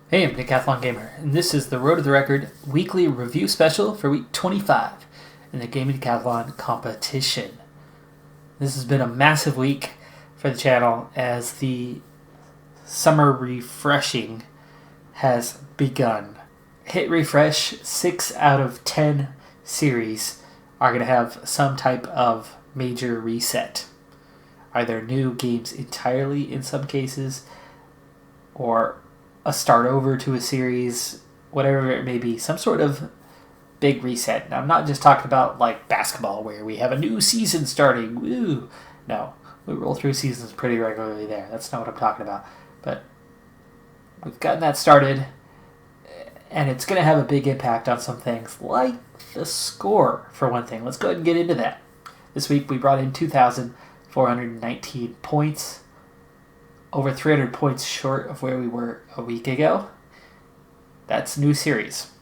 Hey, I'm Decathlon Gamer, and this is the Road to the Record weekly review special for week 25 in the Gaming Decathlon competition. This has been a massive week for the channel as the summer refreshing has begun. Hit refresh, 6 out of 10 series are going to have some type of major reset. Either new games entirely in some cases, or a start over to a series, whatever it may be, some sort of big reset. Now, I'm not just talking about like basketball where we have a new season starting. Woo! No, we roll through seasons pretty regularly there. That's not what I'm talking about. But we've gotten that started, and it's going to have a big impact on some things, like the score, for one thing. Let's go ahead and get into that. This week we brought in 2,419 points, over 300 points short of where we were a week ago. That's new series.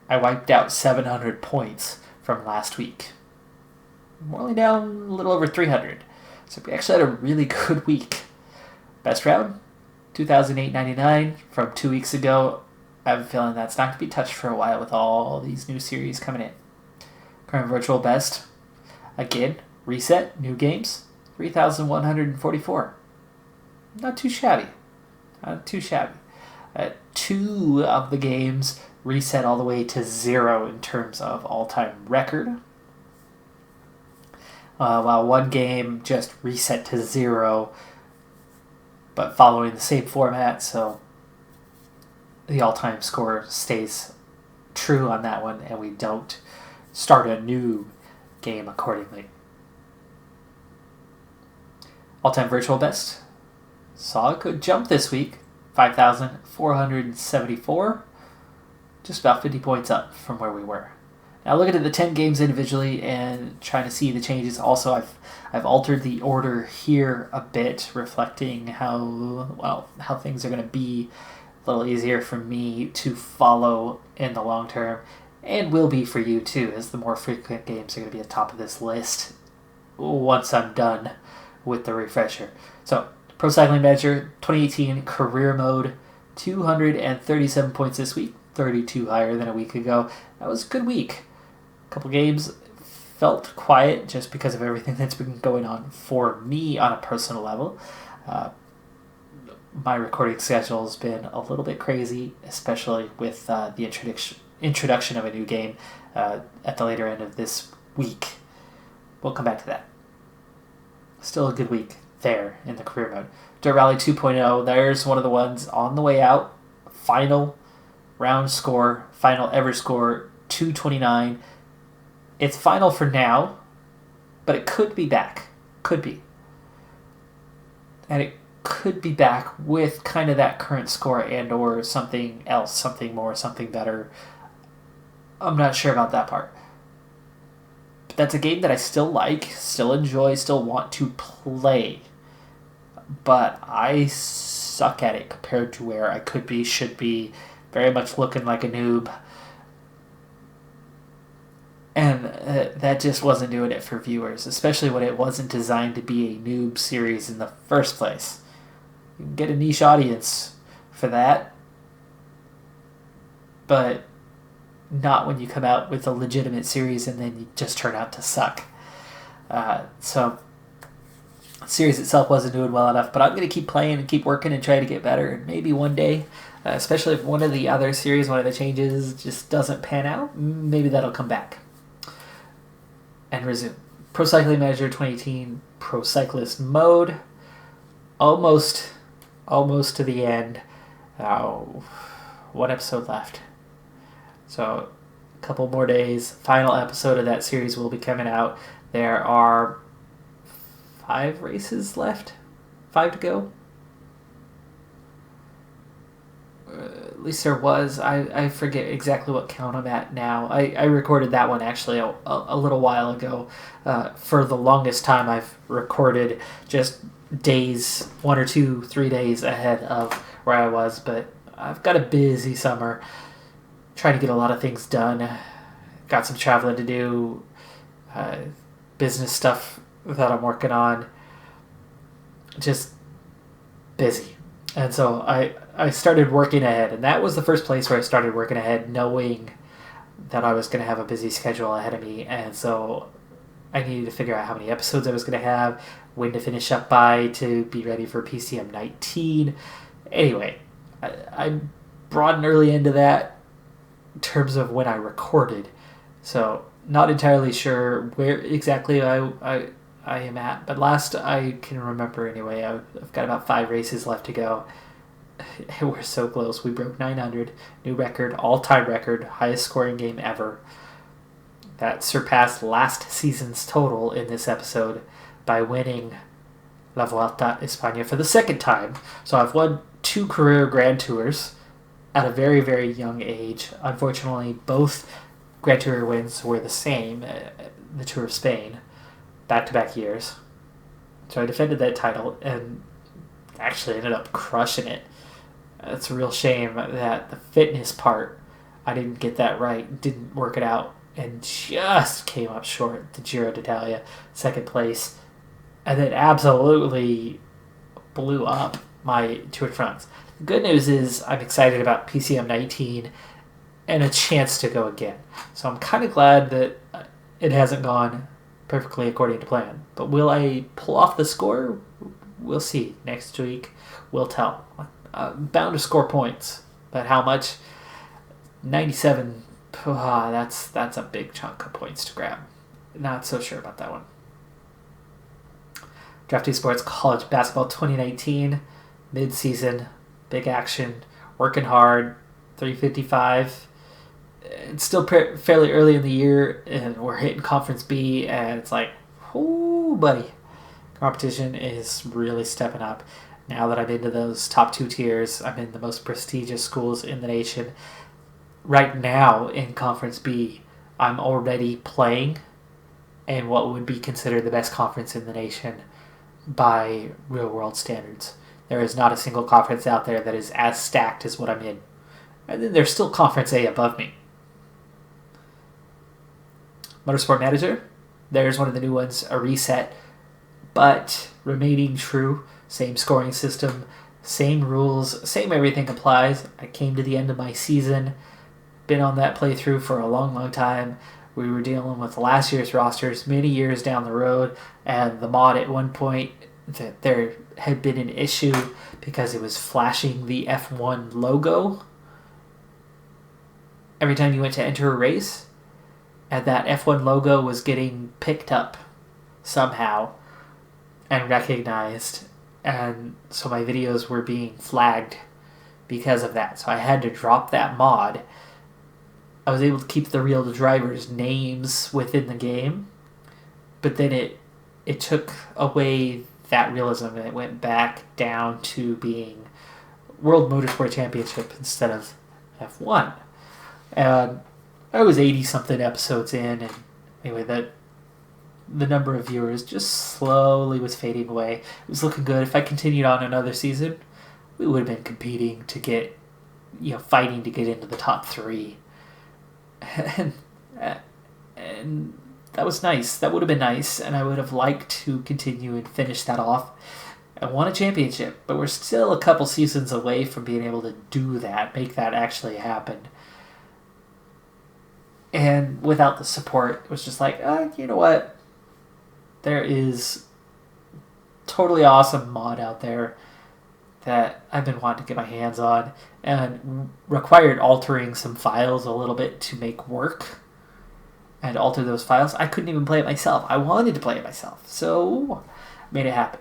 I wiped out 700 points from last week. We're only down a little over 300. So we actually had a really good week. Best round, 2,899 from 2 weeks ago. I have a feeling that's not going to be touched for a while with all these new series coming in. Current virtual best, again, reset, new games, 3,144. Not too shabby. Not too shabby. 2 of the games reset all the way to 0 in terms of all-time record. While one game just reset to 0, but following the same format, so the all-time score stays true on that one, and we don't start a new game accordingly. All-time virtual best saw a good jump this week, 5,474, just about 50 points up from where we were. Now looking at the 10 games individually and trying to see the changes. Also, I've altered the order here a bit, reflecting how things are going to be a little easier for me to follow in the long term, and will be for you too, as the more frequent games are going to be at the top of this list once I'm done with the refresher. So, Pro Cycling Manager 2018 Career Mode, 237 points this week, 32 higher than a week ago. That was a good week. A couple games felt quiet just because of everything that's been going on for me on a personal level. My recording schedule has been a little bit crazy, especially with the introduction of a new game at the later end of this week. We'll come back to that. Still a good week there in the career mode. Dirt Rally 2.0, there's one of the ones on the way out. Final round score, final ever score, 229. It's final for now, but it could be back. Could be. And it could be back with kind of that current score and or something else, something more, something better. I'm not sure about that part. But that's a game that I still like, still enjoy, still want to play. But I suck at it compared to where I could be, should be, very much looking like a noob. And that just wasn't doing it for viewers, especially when it wasn't designed to be a noob series in the first place. You can get a niche audience for that, but not when you come out with a legitimate series and then you just turn out to suck. So the series itself wasn't doing well enough, but I'm going to keep playing and keep working and try to get better. And maybe one day, especially if one of the other series, one of the changes just doesn't pan out, maybe that'll come back and resume. Pro Cycling Manager 2018 Pro Cyclist Mode. Almost to the end. One episode left. So a couple more days. Final episode of that series will be coming out. There are 5 races left. 5 to go. At least there was. I forget exactly what count I'm at now. I recorded that one actually a little while ago. For the longest time I've recorded just days, 1 or 2, 3 days ahead of where I was. But I've got a busy summer. Trying to get a lot of things done. Got some traveling to do. Business stuff that I'm working on. Just busy. And so I started working ahead, and that was the first place where I started working ahead, knowing that I was going to have a busy schedule ahead of me. And so I needed to figure out how many episodes I was going to have, when to finish up by to be ready for PCM 19. Anyway, I brought an early end to that in terms of when I recorded. So not entirely sure where exactly I am at, but last I can remember anyway, I've got about 5 races left to go. We're so close. We broke 900, new record, all-time record, highest scoring game ever. That surpassed last season's total in this episode by winning La Vuelta a España for the second time. So I've won 2 career Grand Tours at a very, very young age. Unfortunately, both Grand Tour wins were the same, the Tour of Spain, back-to-back years. So I defended that title and actually ended up crushing it. It's a real shame that the fitness part, I didn't get that right, didn't work it out, and just came up short. The Giro d'Italia, second place, and then absolutely blew up my Tour de France. The good news is I'm excited about PCM 19 and a chance to go again. So I'm kind of glad that it hasn't gone perfectly according to plan. But will I pull off the score? We'll see. Next week will tell. I'm bound to score points, but how much? 97. That's a big chunk of points to grab. Not so sure about that one. Drafty Sports College Basketball 2019, mid-season, big action, working hard, 355. It's still fairly early in the year, and we're hitting Conference B, and it's like, oh, buddy. Competition is really stepping up. Now that I'm into those top 2 tiers, I'm in the most prestigious schools in the nation. Right now, in Conference B, I'm already playing in what would be considered the best conference in the nation by real-world standards. There is not a single conference out there that is as stacked as what I'm in. And then there's still Conference A above me. Motorsport Manager, there's one of the new ones, a reset, but remaining true. Same scoring system, same rules, same everything applies. I came to the end of my season, been on that playthrough for a long, long time. We were dealing with last year's rosters many years down the road, and the mod at one point, that there had been an issue because it was flashing the F1 logo every time you went to enter a race, and that F1 logo was getting picked up somehow and recognized, and so my videos were being flagged because of that. So I had to drop that mod. I was able to keep the real drivers' names within the game, but then it took away that realism, and it went back down to being World Motorsport Championship instead of F1. And I was 80-something episodes in, and anyway, the number of viewers just slowly was fading away. It was looking good. If I continued on another season, we would have been competing to get, fighting to get into the top 3. And that was nice. That would have been nice, and I would have liked to continue and finish that off. I won a championship, but we're still a couple seasons away from being able to do that, make that actually happen. And without the support, it was just like, you know what? There is totally awesome mod out there that I've been wanting to get my hands on, and required altering some files a little bit to make work and alter those files. I couldn't even play it myself. I wanted to play it myself, so I made it happen.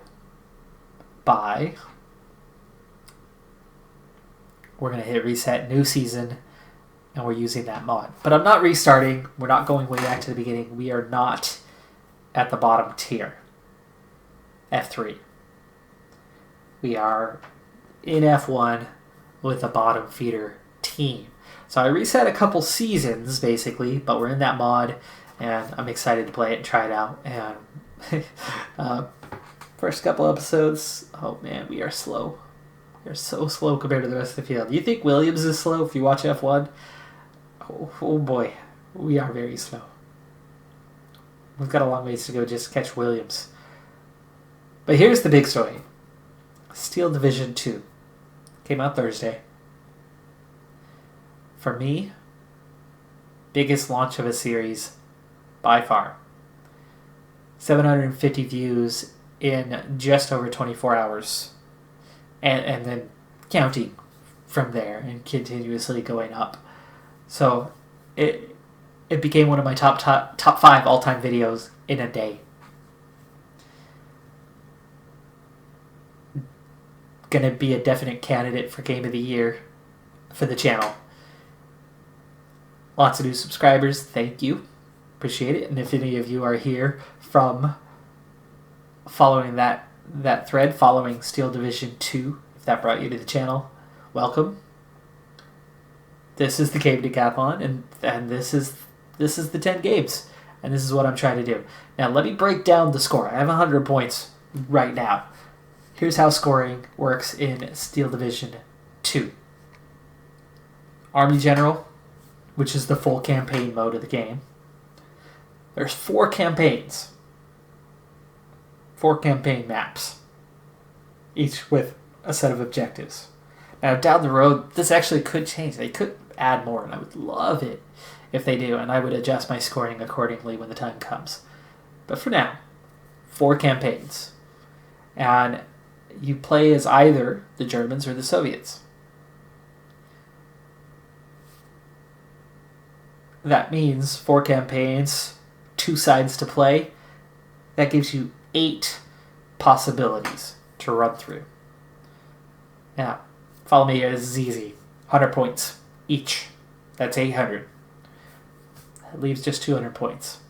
We're going to hit reset, new season, and we're using that mod. But I'm not restarting. We're not going way back to the beginning. We are not at the bottom tier, F3. We are in F1 with a bottom feeder team. So I reset a couple seasons, basically, but we're in that mod, and I'm excited to play it and try it out. And first couple episodes, oh man, we are slow. We are so slow compared to the rest of the field. Do you think Williams is slow if you watch F1? Oh boy, we are very slow. We've got a long ways to go just to catch Williams. But here's the big story. Steel Division 2. Came out Thursday. For me, biggest launch of a series by far. 750 views in just over 24 hours. And then counting from there and continuously going up. So it became one of my top 5 all-time videos in a day. Gonna be a definite candidate for Game of the Year for the channel. Lots of new subscribers, thank you. Appreciate it. And if any of you are here from following that thread, following Steel Division 2, if that brought you to the channel, welcome. This is the Gaming Decathlon, and this is the 10 games, and this is what I'm trying to do. Now let me break down the score. I have 100 points right now. Here's how scoring works in Steel Division 2. Army General, which is the full campaign mode of the game. There's 4 campaigns. 4 campaign maps. Each with a set of objectives. Now down the road, this actually could change. They could add more, and I would love it if they do, and I would adjust my scoring accordingly when the time comes. But for now, 4 campaigns. And you play as either the Germans or the Soviets. That means 4 campaigns, 2 sides to play. That gives you 8 possibilities to run through. Now, follow me here. This is easy. 100 points each. That's 800. That leaves just 200 points.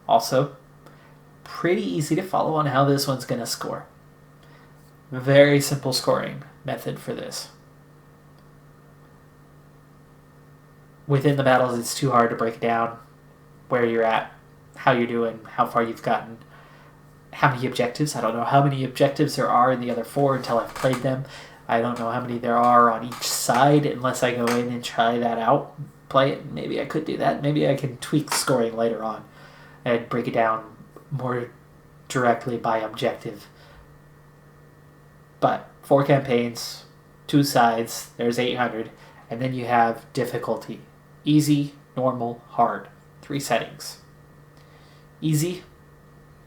Also, pretty easy to follow on how this one's going to score. Very simple scoring method for this. Within the battles, it's too hard to break down where you're at, how you're doing, how far you've gotten, how many objectives. I don't know how many objectives there are in the other 4 until I've played them. I don't know how many there are on each side unless I go in and try that out, play it. Maybe I could do that. Maybe I can tweak scoring later on and break it down more directly by objective. But 4 campaigns, 2 sides, there's 800, and then you have difficulty. Easy, normal, hard. 3 settings. Easy,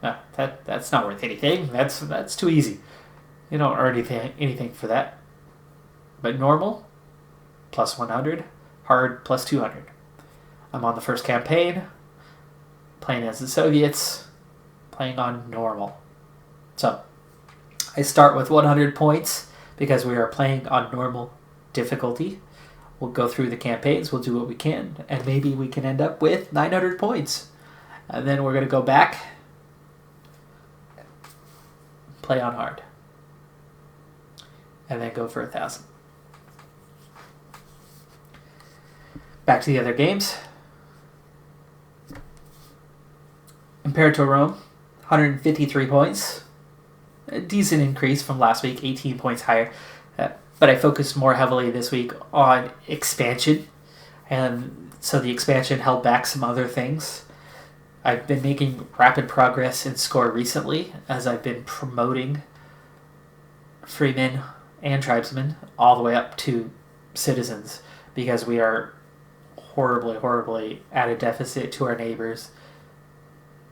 that's not worth anything. That's too easy. You don't earn anything for that. But normal, plus 100. Hard, plus 200. I'm on the first campaign, playing as the Soviets, playing on normal. So, I start with 100 points because we are playing on normal difficulty. We'll go through the campaigns, we'll do what we can, and maybe we can end up with 900 points. And then we're going to go back, play on hard, and then go for 1,000. Back to the other games. Imperator Rome, 153 points. A decent increase from last week, 18 points higher. But I focused more heavily this week on expansion. And so the expansion held back some other things. I've been making rapid progress in score recently as I've been promoting freemen and tribesmen all the way up to citizens because we are horribly at a deficit to our neighbors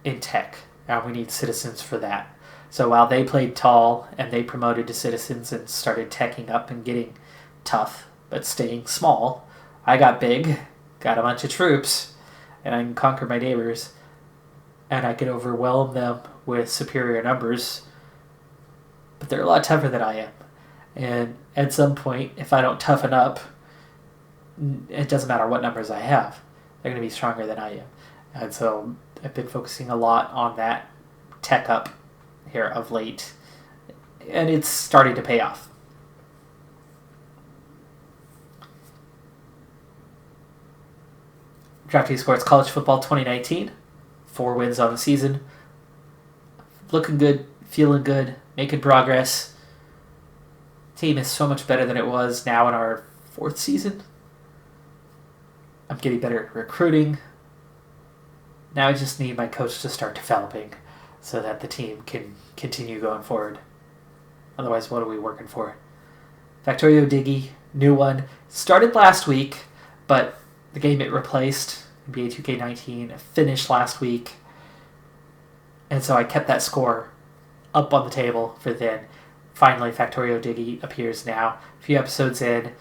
in tech. And we need citizens for that. So while they played tall and they promoted to citizens and started teching up and getting tough, but staying small, I got big, got a bunch of troops, and I can conquer my neighbors, and I can overwhelm them with superior numbers, but they're a lot tougher than I am. And at some point, if I don't toughen up, it doesn't matter what numbers I have. They're going to be stronger than I am. And so I've been focusing a lot on that tech up here of late, and it's starting to pay off. DraftKings Sports College Football 2019, 4 wins on the season. Looking good, feeling good, making progress. Team is so much better than it was now in our 4th season. I'm getting better at recruiting. Now I just need my coach to start developing so that the team can continue going forward. Otherwise, what are we working for? Factorio Diggy, new one. Started last week, but the game it replaced, NBA 2K19, finished last week. And so I kept that score up on the table for then. Finally, Factorio Diggy appears now. A few episodes in.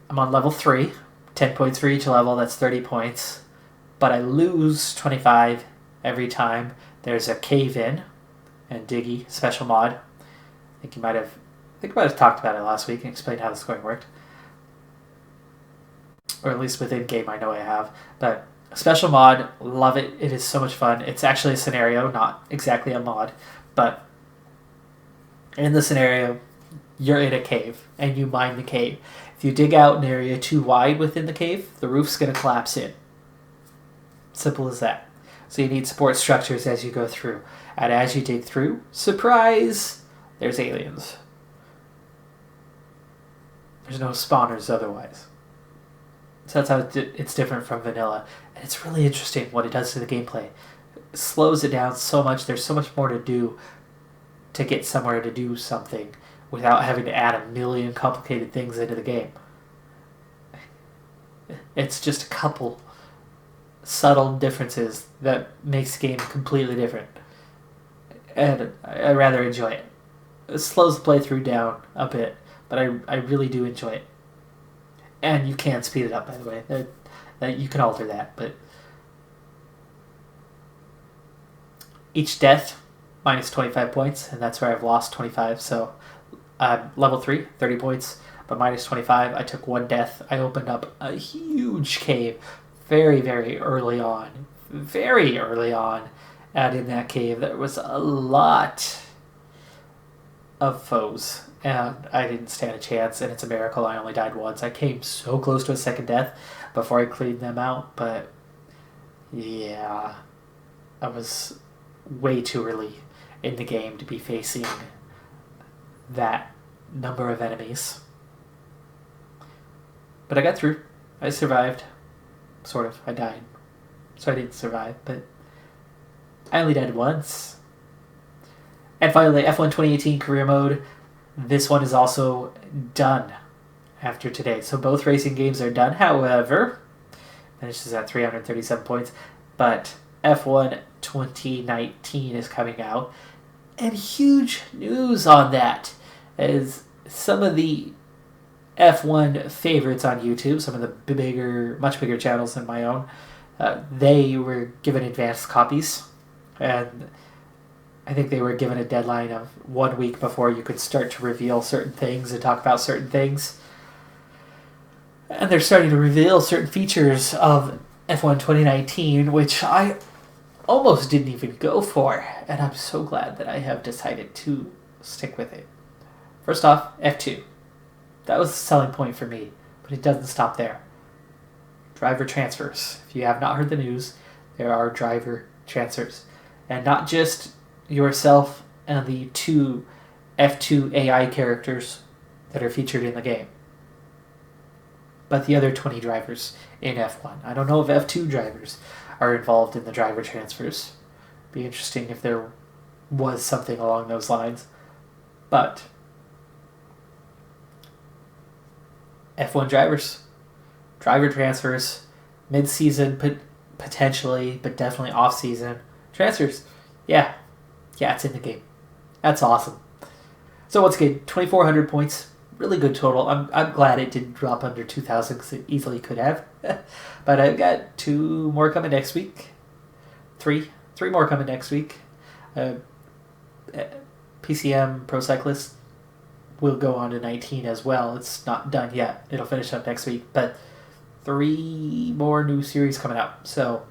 I'm on level 3. 10 points for each level. That's 30 points. But I lose 25 every time. There's a cave-in and Diggy special mod. I think I might have talked about it last week and explained how the scoring worked. Or at least within game I know I have. But special mod, love it. It is so much fun. It's actually a scenario, not exactly a mod. But in the scenario, you're in a cave and you mine the cave. If you dig out an area too wide within the cave, the roof's going to collapse in. Simple as that. So you need support structures as you go through. And as you dig through, surprise, there's aliens. There's no spawners otherwise. So that's how it's different from vanilla. And it's really interesting what it does to the gameplay. It slows it down so much. There's so much more to do to get somewhere to do something without having to add a million complicated things into the game. It's just a couple subtle differences that makes the game completely different. And I rather enjoy it. It slows the playthrough down a bit, but I really do enjoy it. And you can speed it up, by the way. That you can alter that, but each death minus 25 points, and that's where I've lost 25. So level 3, 30 points, but minus 25. I took one death. I opened up a huge cave very, very early on. Very early on. And in that cave, there was a lot of foes. And I didn't stand a chance, and it's a miracle I only died once. I came so close to a second death before I cleaned them out, but yeah, I was way too early in the game to be facing that number of enemies. But I got through. I survived. Sort of. I died. So I didn't survive, but I only died once. And finally, F1 2018 career mode. This one is also done after today. So both racing games are done. However, finishes at 337 points. But F1 2019 is coming out. And huge news on that. As some of the F1 favorites on YouTube, some of the much bigger channels than my own, they were given advanced copies. And I think they were given a deadline of 1 week before you could start to reveal certain things and talk about certain things. And they're starting to reveal certain features of F1 2019, which I almost didn't even go for. And I'm so glad that I have decided to stick with it. First off, F2. That was the selling point for me, but it doesn't stop there. Driver transfers. If you have not heard the news, there are driver transfers. And not just yourself and the 2 F2 AI characters that are featured in the game, but the other 20 drivers in F1. I don't know if F2 drivers are involved in the driver transfers. Be interesting if there was something along those lines. But F1 drivers, driver transfers, mid-season potentially, but definitely off-season transfers. Yeah, it's in the game. That's awesome. So once again, 2,400 points, really good total. I'm glad it didn't drop under 2,000 because it easily could have. But I've got 2 more coming next week. 3 more coming next week. PCM Pro Cyclist will go on to 19 as well. It's not done yet. It'll finish up next week. But 3 more new series coming out. So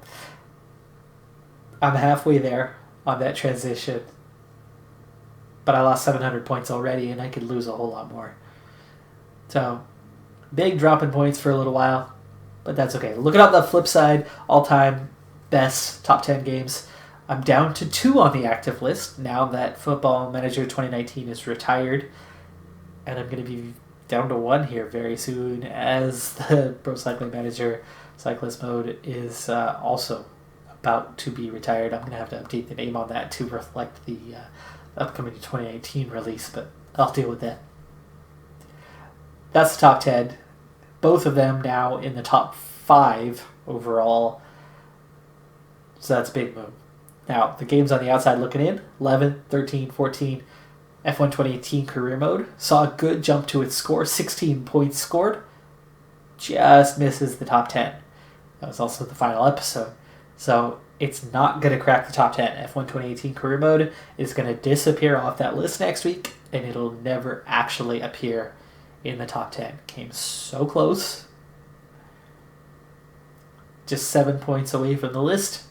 I'm halfway there on that transition. But I lost 700 points already, and I could lose a whole lot more. So, big drop in points for a little while, but that's okay. Looking at the flip side, all-time best top 10 games. I'm down to 2 on the active list now that Football Manager 2019 is retired, and I'm going to be down to 1 here very soon as the Pro Cycling Manager Cyclist mode is also about to be retired. I'm going to have to update the name on that to reflect the upcoming 2018 release, but I'll deal with that. that's the top 10. Both of them now in the top 5 overall. So that's a big move. Now, the games on the outside looking in, 11, 13, 14, F1 2018 career mode. Saw a good jump to its score, 16 points scored. Just misses the top 10. That was also the final episode. So it's not going to crack the top 10. F1 2018 career mode is going to disappear off that list next week, and it'll never actually appear in the top 10. Came so close. Just 7 points away from the list,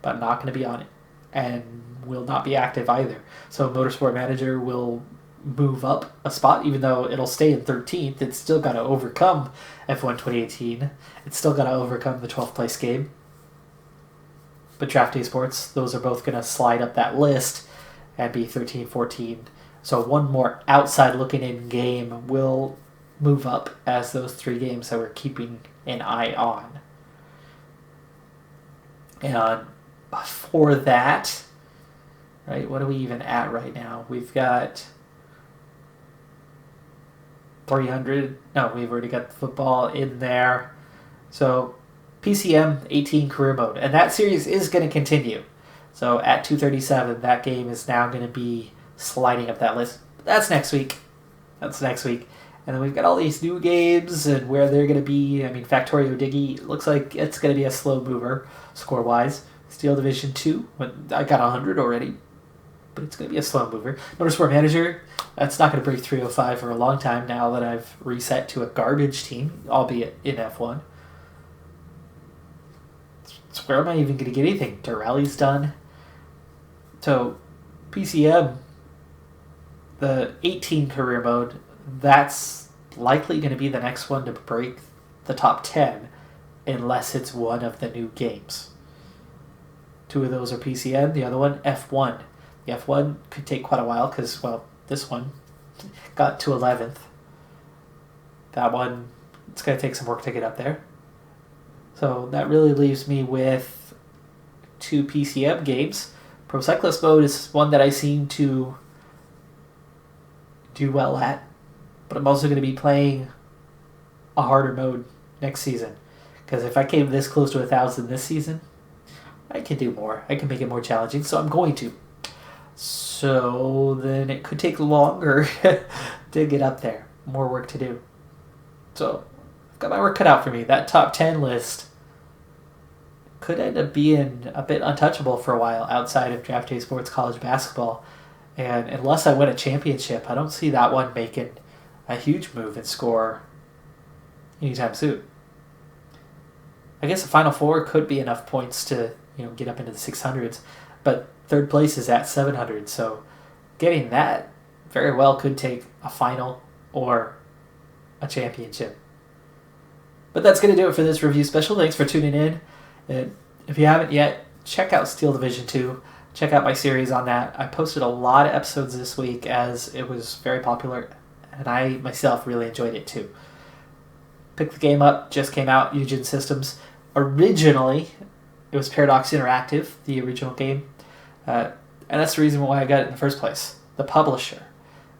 but not going to be on it. And will not be active either. So Motorsport Manager will move up a spot, even though it'll stay in 13th. It's still got to overcome F1 2018. It's still got to overcome the 12th place game. But Draft Day Sports, those are both going to slide up that list and be 13, 14. So one more outside looking in game will move up as those 3 games that we're keeping an eye on. And for that, right, what are we even at right now? We've got 300. No, we've already got the football in there. So PCM 18 career mode. And that series is going to continue. So at 237, that game is now going to be sliding up that list. That's next week. That's next week. And then we've got all these new games and where they're going to be. I mean, Factorio Diggy looks like it's going to be a slow mover score-wise. Steel Division 2, I got 100 already, but it's going to be a slow mover. Motorsport Manager, that's not going to break 305 for a long time now that I've reset to a garbage team, albeit in F1. So where am I even going to get anything? Durelli's done. So PCM, the 18 career mode, that's likely going to be the next one to break the top 10 unless it's one of the new games. 2 of those are PCM, the other one F1. The F1 could take quite a while because, well, this one got to 11th. That one, it's going to take some work to get up there. So that really leaves me with 2 PCM games. Pro Cyclist Mode is one that I seem to do well at, but I'm also going to be playing a harder mode next season. Because if I came this close to 1,000 this season, I can do more. I can make it more challenging, so I'm going to. So then it could take longer to get up there. More work to do. So I've got my work cut out for me. That top 10 list could end up being a bit untouchable for a while outside of Draft Day Sports College Basketball. And unless I win a championship, I don't see that one making a huge move in score anytime soon. I guess the Final Four could be enough points to get up into the 600s, but third place is at 700, so getting that very well could take a final or a championship. But that's going to do it for this review special. Thanks for tuning in. And if you haven't yet, check out Steel Division 2. Check out my series on that. I posted a lot of episodes this week as it was very popular, and I myself really enjoyed it too. Picked the game up, just came out, Eugen Systems. Originally, it was Paradox Interactive, the original game. And that's the reason why I got it in the first place. The publisher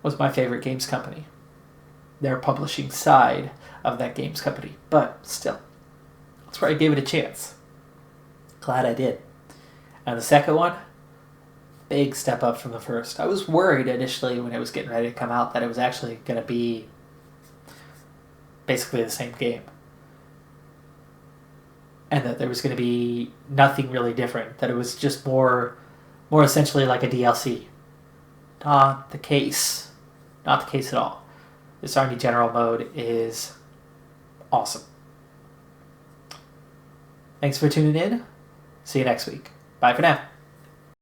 was my favorite games company. Their publishing side of that games company. But still, that's where I gave it a chance. Glad I did. And the second one, big step up from the first. I was worried initially when it was getting ready to come out that it was actually going to be basically the same game. And that there was going to be nothing really different. That it was just more essentially like a DLC. Not the case. Not the case at all. This Army General mode is awesome. Thanks for tuning in. See you next week. Bye for now.